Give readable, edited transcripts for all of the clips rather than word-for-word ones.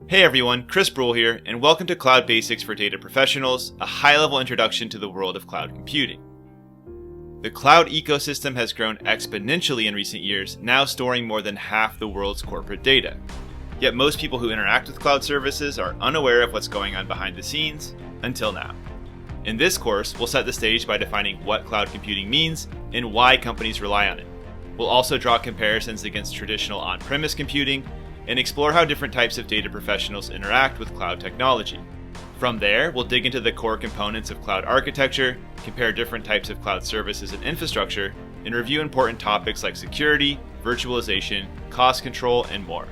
Hey everyone, Chris Bruhl here, and welcome to Cloud Basics for Data Professionals, a high-level introduction to the world of cloud computing. The cloud ecosystem has grown exponentially in recent years, now storing more than half the world's corporate data. Yet most people who interact with cloud services are unaware of what's going on behind the scenes, until now. In this course, we'll set the stage by defining what cloud computing means and why companies rely on it. We'll also draw comparisons against traditional on-premise computing and explore how different types of data professionals interact with cloud technology. From there, we'll dig into the core components of cloud architecture, compare different types of cloud services and infrastructure, and review important topics like security, virtualization, cost control, and more.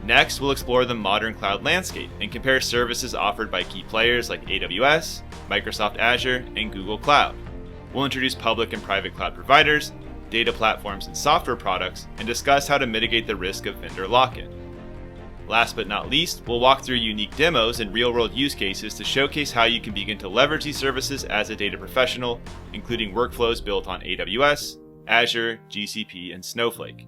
Next, we'll explore the modern cloud landscape and compare services offered by key players like AWS, Microsoft Azure, and Google Cloud. We'll introduce public and private cloud providers, data platforms and software products, and discuss how to mitigate the risk of vendor lock-in. Last but not least, we'll walk through unique demos and real-world use cases to showcase how you can begin to leverage these services as a data professional, including workflows built on AWS, Azure, GCP, and Snowflake.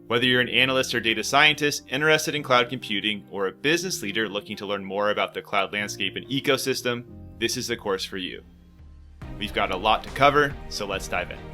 Whether you're an analyst or data scientist interested in cloud computing, or a business leader looking to learn more about the cloud landscape and ecosystem, this is the course for you. We've got a lot to cover, so let's dive in.